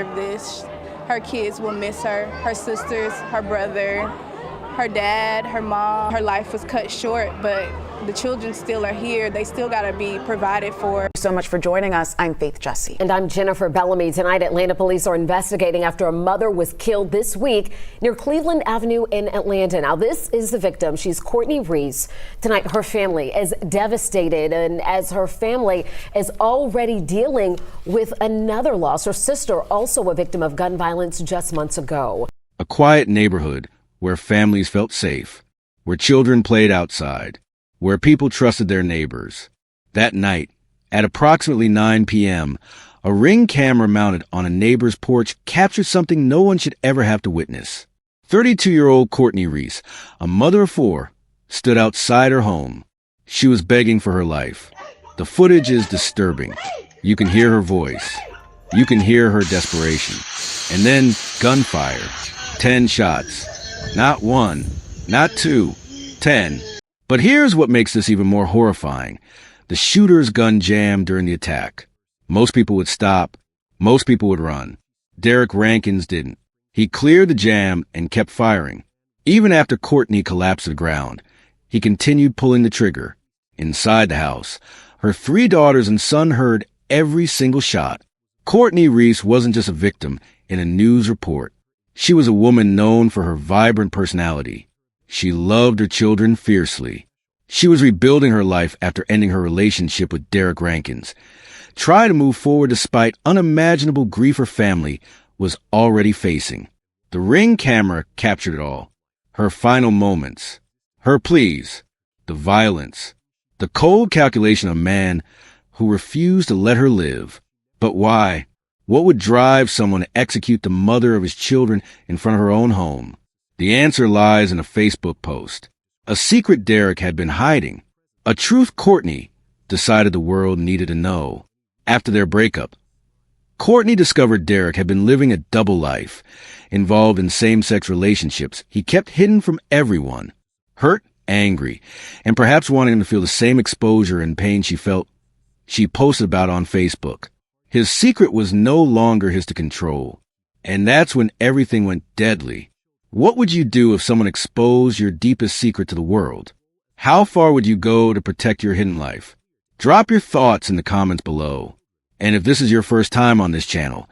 deserve this. Her kids will miss her, her sisters, her brother, her dad, her mom. Her life was cut short, but the children still are here. They still got to be provided for. Thank you so much for joining us. I'm Faith Jesse. And I'm Jennifer Bellamy. Tonight, Atlanta police are investigating after a mother was killed this week near Cleveland Avenue in Atlanta. Now, this is the victim. She's Courtney Reese. Tonight, her family is devastated, and as her family is already dealing with another loss. Her sister, also a victim of gun violence just months ago. A quiet neighborhood where families felt safe, where children played outside, where people trusted their neighbors. That night, at approximately 9 p.m., a Ring camera mounted on a neighbor's porch captured something no one should ever have to witness. 32-year-old Courtney Reese, a mother of 4, stood outside her home. She was begging for her life. The footage is disturbing. You can hear her voice. You can hear her desperation. And then gunfire. 10 shots. Not 1, not 2, 10. But here's what makes this even more horrifying. The shooter's gun jammed during the attack. Most people would stop. Most people would run. Derek Rankins didn't. He cleared the jam and kept firing. Even after Courtney collapsed to the ground, he continued pulling the trigger. Inside the house, her 3 daughters and son heard every single shot. Courtney Reese wasn't just a victim in a news report. She was a woman known for her vibrant personality. She loved her children fiercely. She was rebuilding her life after ending her relationship with Derek Rankins. Trying to move forward despite unimaginable grief her family was already facing. The Ring camera captured it all. Her final moments, her pleas, the violence, the cold calculation of a man who refused to let her live. But why? What would drive someone to execute the mother of his children in front of her own home? The answer lies in a Facebook post. A secret Derek had been hiding. A truth Courtney decided the world needed to know. After their breakup, Courtney discovered Derek had been living a double life, involved in same-sex relationships he kept hidden from everyone. Hurt, angry, and perhaps wanting him to feel the same exposure and pain she felt, she posted about on Facebook. His secret was no longer his to control. And that's when everything went deadly. What would you do if someone exposed your deepest secret to the world? How far would you go to protect your hidden life? Drop your thoughts in the comments below. And if this is your first time on this channel,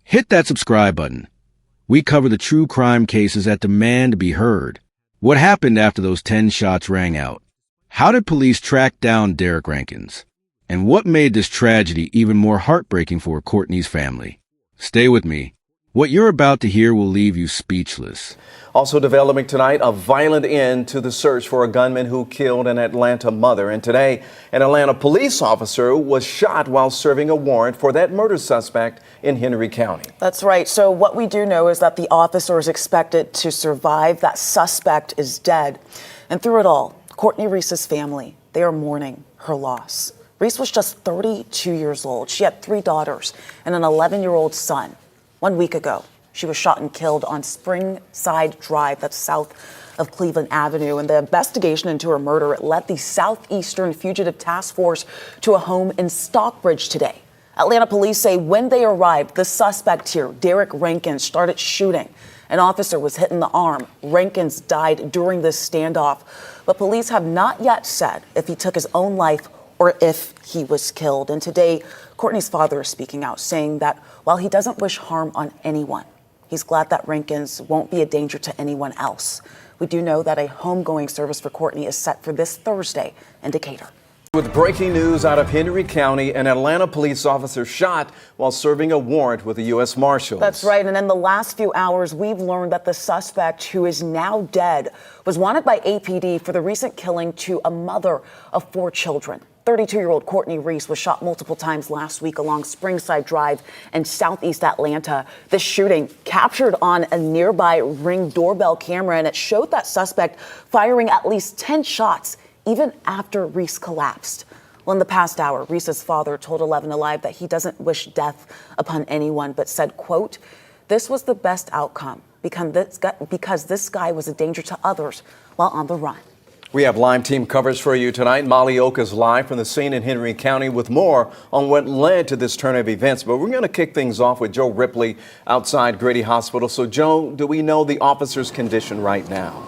hit that subscribe button. We cover the true crime cases that demand to be heard. What happened after those 10 shots rang out? How did police track down Derek Rankins? And what made this tragedy even more heartbreaking for Courtney's family? Stay with me. What you're about to hear will leave you speechless. Also developing tonight, a violent end to the search for a gunman who killed an Atlanta mother. And today, an Atlanta police officer was shot while serving a warrant for that murder suspect in Henry County. That's right. So what we do know is that the officer is expected to survive. That suspect is dead. And through it all, Courtney Reese's family, they are mourning her loss. Reese was just 32 years old. She had 3 daughters and an 11-year-old son. 1 week ago, she was shot and killed on Springside Drive, that's south of Cleveland Avenue. And the investigation into her murder, it led the Southeastern Fugitive Task Force to a home in Stockbridge today. Atlanta police say when they arrived, the suspect here, Derek Rankins, started shooting. An officer was hit in the arm. Rankins died during this standoff. But police have not yet said if he took his own life or if he was killed. And today, Courtney's father is speaking out, saying that while he doesn't wish harm on anyone, he's glad that Rankins won't be a danger to anyone else. We do know that a homegoing service for Courtney is set for this Thursday in Decatur. With breaking news out of Henry County, an Atlanta police officer shot while serving a warrant with the U.S. Marshals. That's right. And in the last few hours, we've learned that the suspect, who is now dead, was wanted by APD for the recent killing to a mother of 4 children. 32-year-old Courtney Reese was shot multiple times last week along Springside Drive in southeast Atlanta. This shooting captured on a nearby Ring doorbell camera, and it showed that suspect firing at least 10 shots even after Reese collapsed. Well, in the past hour, Reese's father told 11 Alive that he doesn't wish death upon anyone, but said, quote, "This was the best outcome because this guy was a danger to others while on the run." We have live team coverage for you tonight. Molly Oak is live from the scene in Henry County with more on what led to this turn of events. But we're going to kick things off with Joe Ripley outside Grady Hospital. So, Joe, do we know the officer's condition right now?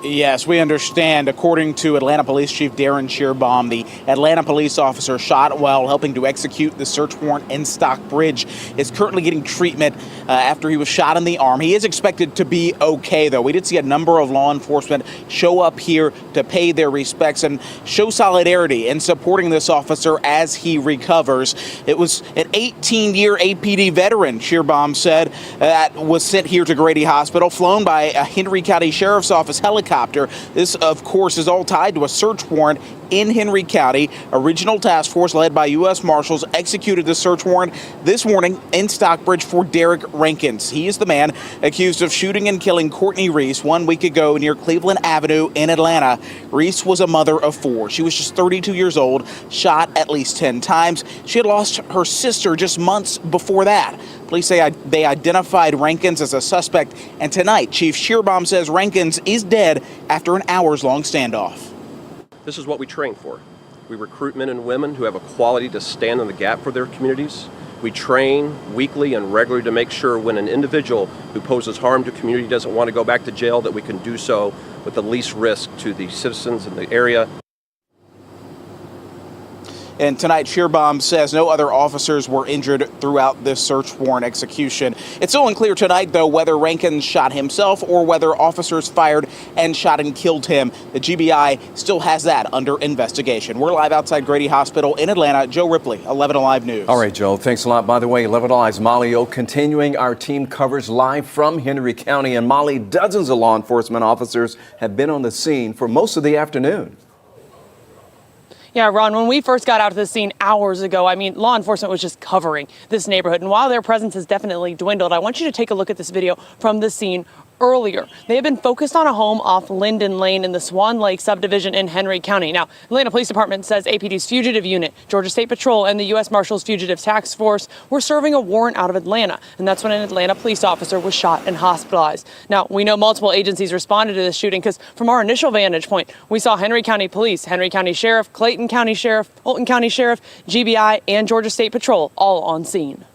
Yes, we understand. According to Atlanta Police Chief Darren Shearbaum, the Atlanta police officer shot while helping to execute the search warrant in Stockbridge is currently getting treatment after he was shot in the arm. He is expected to be okay, though. We did see a number of law enforcement show up here to pay their respects and show solidarity in supporting this officer as he recovers. It was an 18-year APD veteran, Shearbaum said, that was sent here to Grady Hospital, flown by a Henry County Sheriff's Office helicopter. This, of course, is all tied to a search warrant in Henry County. A regional task force led by U.S. Marshals executed the search warrant this morning in Stockbridge for Derek Rankins. He is the man accused of shooting and killing Courtney Reese 1 week ago near Cleveland Avenue in Atlanta. Reese was a mother of 4. She was just 32 years old, shot at least 10 times. She had lost her sister just months before that. Police say they identified Rankins as a suspect, and tonight Chief Shearbaum says Rankins is dead after an hours-long standoff. This is what we train for. We recruit men and women who have a quality to stand in the gap for their communities. We train weekly and regularly to make sure when an individual who poses harm to community doesn't want to go back to jail, that we can do so with the least risk to the citizens in the area. And tonight, Shearbaum says no other officers were injured throughout this search warrant execution. It's still unclear tonight, though, whether Rankins shot himself or whether officers fired and shot and killed him. The GBI still has that under investigation. We're live outside Grady Hospital in Atlanta. Joe Ripley, 11 Alive News. All right, Joe, thanks a lot. By the way, 11 Alive's Molly Oak continuing our team coverage live from Henry County. And Molly, dozens of law enforcement officers have been on the scene for most of the afternoon. Yeah, Ron, when we first got out to the scene hours ago, law enforcement was just covering this neighborhood. And while their presence has definitely dwindled, I want you to take a look at this video from the scene earlier. They have been focused on a home off Linden Lane in the Swan Lake subdivision in Henry County. Now, Atlanta Police Department says APD's fugitive unit, Georgia State Patrol, and the U.S. Marshals Fugitive Task Force were serving a warrant out of Atlanta. And that's when an Atlanta police officer was shot and hospitalized. Now, we know multiple agencies responded to this shooting because from our initial vantage point, we saw Henry County Police, Henry County Sheriff, Clayton County Sheriff, Fulton County Sheriff, GBI, and Georgia State Patrol all on scene.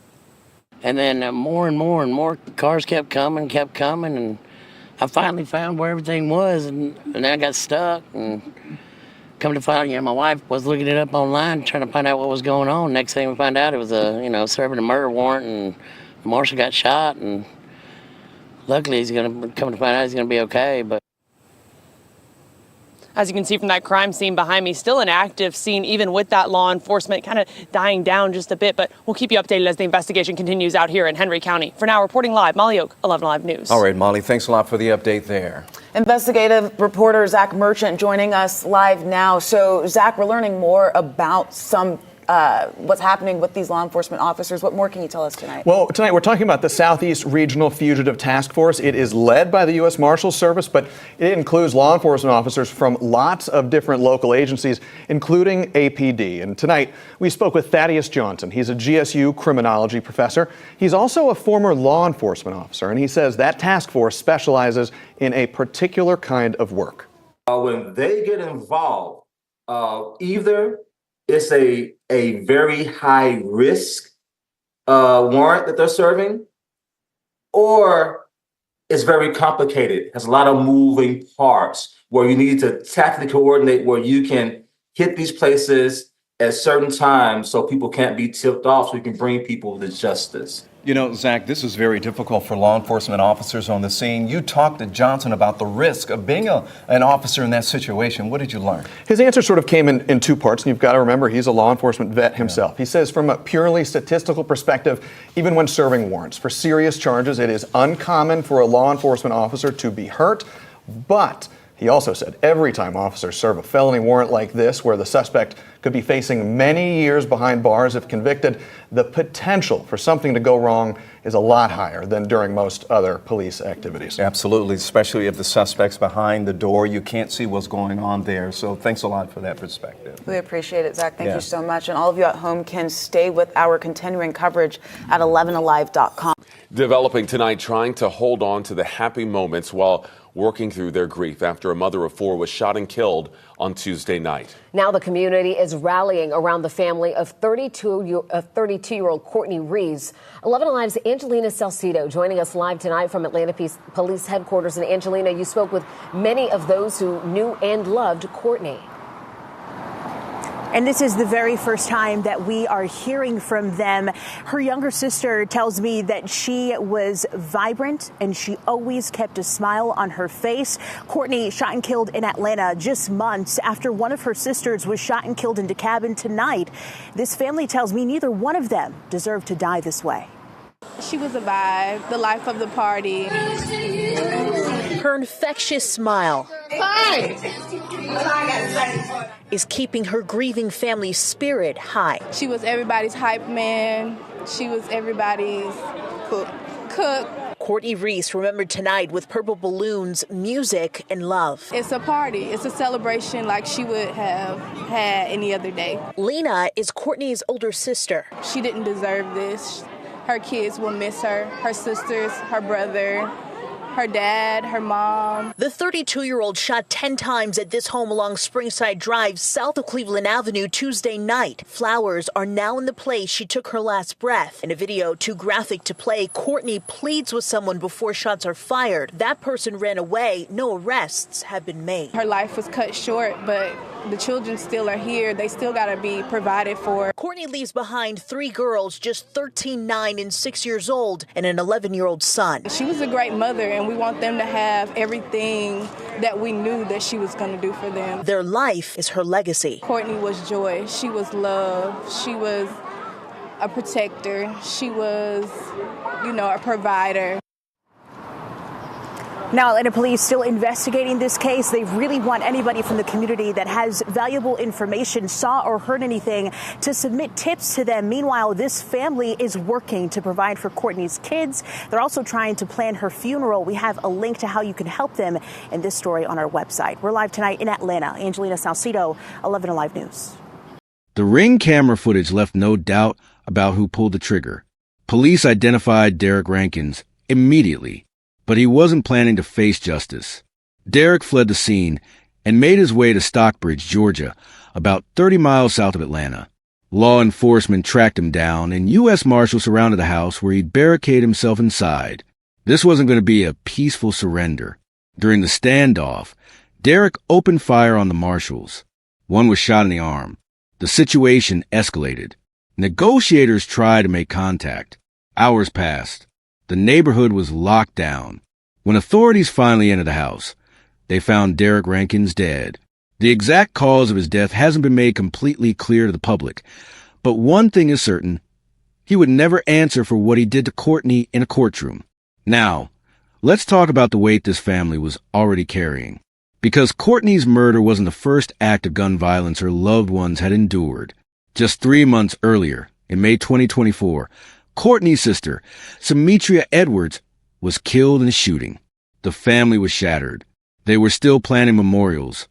And then more and more cars kept coming, and I finally found where everything was, and then I got stuck, and come to find out, my wife was looking it up online, trying to find out what was going on. Next thing we found out, it was serving a murder warrant, and the marshal got shot, and luckily he's going to come to find out he's going to be okay, but. As you can see from that crime scene behind me, still an active scene, even with that law enforcement kind of dying down just a bit. But we'll keep you updated as the investigation continues out here in Henry County. For now, reporting live, Molly Oak, 11 Alive News. All right, Molly, thanks a lot for the update there. Investigative reporter Zach Merchant joining us live now. So, Zach, we're learning more about what's happening with these law enforcement officers. What more can you tell us tonight? Well, tonight we're talking about the Southeast Regional Fugitive Task Force. It is led by the U.S. Marshals Service, but it includes law enforcement officers from lots of different local agencies, including APD. And tonight we spoke with Thaddeus Johnson. He's a GSU criminology professor. He's also a former law enforcement officer, and he says that task force specializes in a particular kind of work. When they get involved, either it's a very high risk warrant that they're serving, or it's very complicated, has a lot of moving parts where you need to tactically coordinate where you can hit these places at certain times so people can't be tipped off, so you can bring people to justice. You know, Zach, this is very difficult for law enforcement officers on the scene. You talked to Johnson about the risk of being an officer in that situation. What did you learn? His answer sort of came in two parts, and you've got to remember he's a law enforcement vet himself. Yeah. He says from a purely statistical perspective, even when serving warrants for serious charges, it is uncommon for a law enforcement officer to be hurt, but he also said every time officers serve a felony warrant like this, where the suspect could be facing many years behind bars if convicted, the potential for something to go wrong is a lot higher than during most other police activities. Absolutely, especially if the suspect's behind the door. You can't see what's going on there. So thanks a lot for that perspective. We appreciate it, Zach. Thank you so much. And all of you at home can stay with our continuing coverage at 11alive.com. Developing tonight, trying to hold on to the happy moments while working through their grief after a mother of 4 was shot and killed on Tuesday night. Now the community is rallying around the family of 32-year-old Courtney Reese. 11 Alive's Angelina Salcido joining us live tonight from Atlanta Police Headquarters. And Angelina, you spoke with many of those who knew and loved Courtney. And this is the very first time that we are hearing from them. Her younger sister tells me that she was vibrant and she always kept a smile on her face. Courtney shot and killed in Atlanta just months after one of her sisters was shot and killed in DeKalb. Tonight, this family tells me neither one of them deserved to die this way. She was a vibe, the life of the party. Her infectious smile is keeping her grieving family's spirit high. She was everybody's hype man. She was everybody's cook. Courtney Reese remembered tonight with purple balloons, music, and love. It's a party. It's a celebration like she would have had any other day. Lena is Courtney's older sister. She didn't deserve this. Her kids will miss her. Her sisters, her brother, her dad, her mom. The 32-year-old shot 10 times at this home along Springside Drive, south of Cleveland Avenue, Tuesday night. Flowers are now in the place she took her last breath. In a video too graphic to play, Courtney pleads with someone before shots are fired. That person ran away. No arrests have been made. Her life was cut short, but the children still are here. They still got to be provided for. Courtney leaves behind 3 girls, just 13, 9, and 6 years old, and an 11-year-old son. She was a great mother, and we want them to have everything that we knew that she was going to do for them. Their life is her legacy. Courtney was joy. She was love. She was a protector. She was, a provider. Now, Atlanta police still investigating this case. They really want anybody from the community that has valuable information, saw or heard anything, to submit tips to them. Meanwhile, this family is working to provide for Courtney's kids. They're also trying to plan her funeral. We have a link to how you can help them in this story on our website. We're live tonight in Atlanta. Angelina Salcido, 11 Alive News. The Ring camera footage left no doubt about who pulled the trigger. Police identified Derek Rankins immediately, but he wasn't planning to face justice. Derek fled the scene and made his way to Stockbridge, Georgia, about 30 miles south of Atlanta. Law enforcement tracked him down, and U.S. Marshals surrounded the house where he'd barricade himself inside. This wasn't going to be a peaceful surrender. During the standoff, Derek opened fire on the Marshals. One was shot in the arm. The situation escalated. Negotiators tried to make contact. Hours passed. The neighborhood was locked down. When authorities finally entered the house, they found Derek Rankins dead. The exact cause of his death hasn't been made completely clear to the public, but one thing is certain: he would never answer for what he did to Courtney in a courtroom. Now, let's talk about the weight this family was already carrying. Because Courtney's murder wasn't the first act of gun violence her loved ones had endured. Just 3 months earlier, in May 2024, Courtney's sister, Symmetria Edwards, was killed in a shooting. The family was shattered. They were still planning memorials,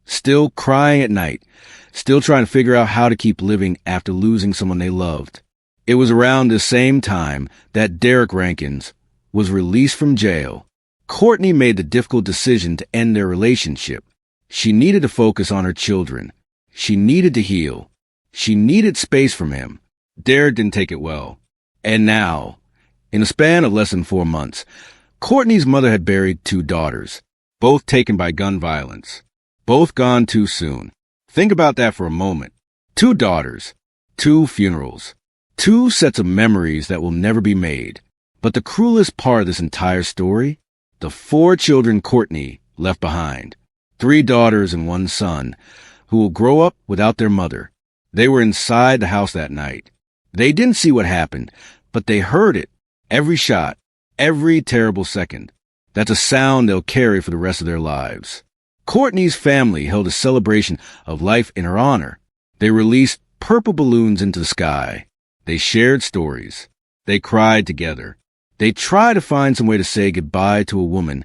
still crying at night, still trying to figure out how to keep living after losing someone they loved. It was around the same time that Derek Rankins was released from jail. Courtney made the difficult decision to end their relationship. She needed to focus on her children. She needed to heal. She needed space from him. Derek didn't take it well. And now, in a span of less than 4 months, Courtney's mother had buried 2 daughters, both taken by gun violence, both gone too soon. Think about that for a moment. 2 daughters, 2 funerals, 2 sets of memories that will never be made. But the cruelest part of this entire story, the 4 children Courtney left behind, 3 daughters and 1 son, who will grow up without their mother. They were inside the house that night. They didn't see what happened, but they heard it. Every shot, every terrible second. That's a sound they'll carry for the rest of their lives. Courtney's family held a celebration of life in her honor. They released purple balloons into the sky. They shared stories. They cried together. They tried to find some way to say goodbye to a woman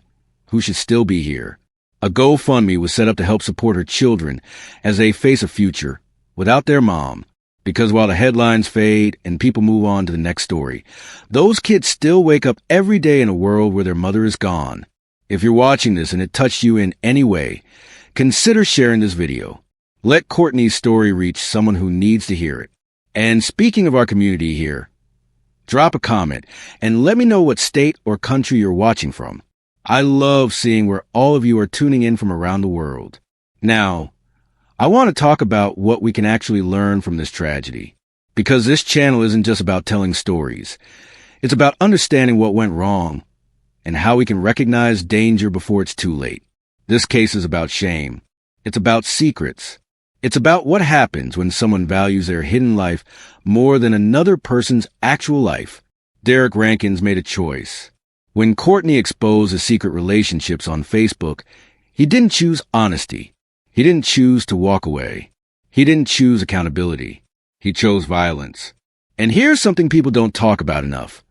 who should still be here. A GoFundMe was set up to help support her children as they face a future without their mom. Because while the headlines fade and people move on to the next story, those kids still wake up every day in a world where their mother is gone. If you're watching this and it touched you in any way, consider sharing this video. Let Courtney's story reach someone who needs to hear it. And speaking of our community here, drop a comment and let me know what state or country you're watching from. I love seeing where all of you are tuning in from around the world. Now, I want to talk about what we can actually learn from this tragedy. Because this channel isn't just about telling stories. It's about understanding what went wrong and how we can recognize danger before it's too late. This case is about shame. It's about secrets. It's about what happens when someone values their hidden life more than another person's actual life. Derek Rankins made a choice. When Courtney exposed his secret relationships on Facebook, he didn't choose honesty. He didn't choose to walk away. He didn't choose accountability. He chose violence. And here's something people don't talk about enough.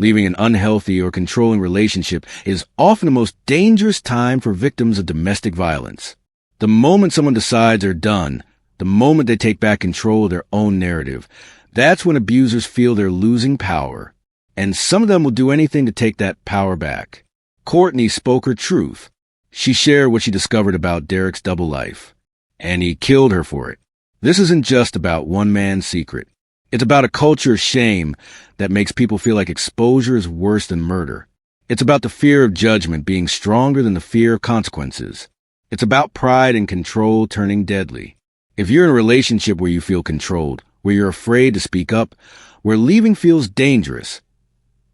Leaving an unhealthy or controlling relationship is often the most dangerous time for victims of domestic violence. The moment someone decides they're done, the moment they take back control of their own narrative, that's when abusers feel they're losing power. And some of them will do anything to take that power back. Courtney spoke her truth. She shared what she discovered about Derek's double life. And he killed her for it. This isn't just about one man's secret. It's about a culture of shame that makes people feel like exposure is worse than murder. It's about the fear of judgment being stronger than the fear of consequences. It's about pride and control turning deadly. If you're in a relationship where you feel controlled, where you're afraid to speak up, where leaving feels dangerous,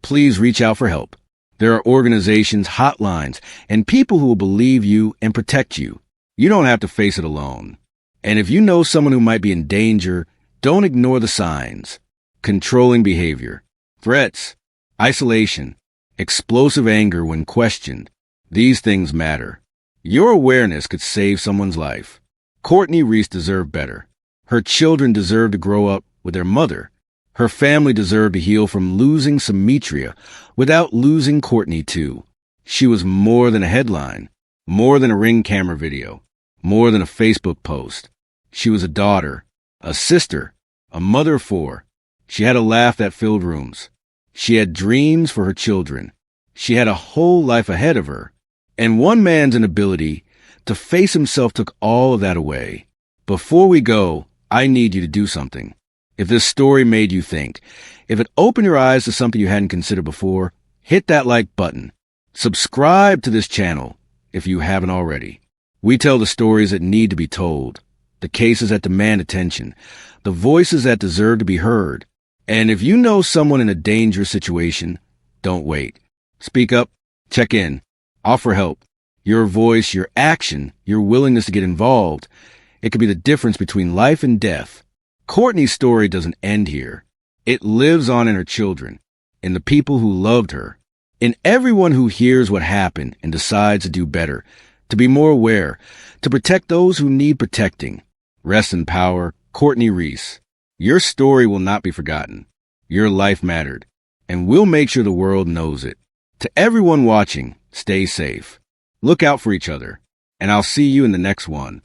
please reach out for help. There are organizations, hotlines, and people who will believe you and protect you. You don't have to face it alone. And if you know someone who might be in danger, don't ignore the signs. Controlling behavior, threats, isolation, explosive anger when questioned. These things matter. Your awareness could save someone's life. Courtney Reese deserved better. Her children deserve to grow up with their mother. Her family deserved to heal from losing Symmetria without losing Courtney too. She was more than a headline, more than a Ring camera video, more than a Facebook post. She was a daughter, a sister, a mother of 4. She had a laugh that filled rooms. She had dreams for her children. She had a whole life ahead of her. And one man's inability to face himself took all of that away. Before we go, I need you to do something. If this story made you think, if it opened your eyes to something you hadn't considered before, hit that like button. Subscribe to this channel if you haven't already. We tell the stories that need to be told, the cases that demand attention, the voices that deserve to be heard. And if you know someone in a dangerous situation, don't wait. Speak up, check in, offer help. Your voice, your action, your willingness to get involved, it could be the difference between life and death. Courtney's story doesn't end here. It lives on in her children, in the people who loved her, in everyone who hears what happened and decides to do better, to be more aware, to protect those who need protecting. Rest in power, Courtney Reese. Your story will not be forgotten. Your life mattered, and we'll make sure the world knows it. To everyone watching, stay safe. Look out for each other, and I'll see you in the next one.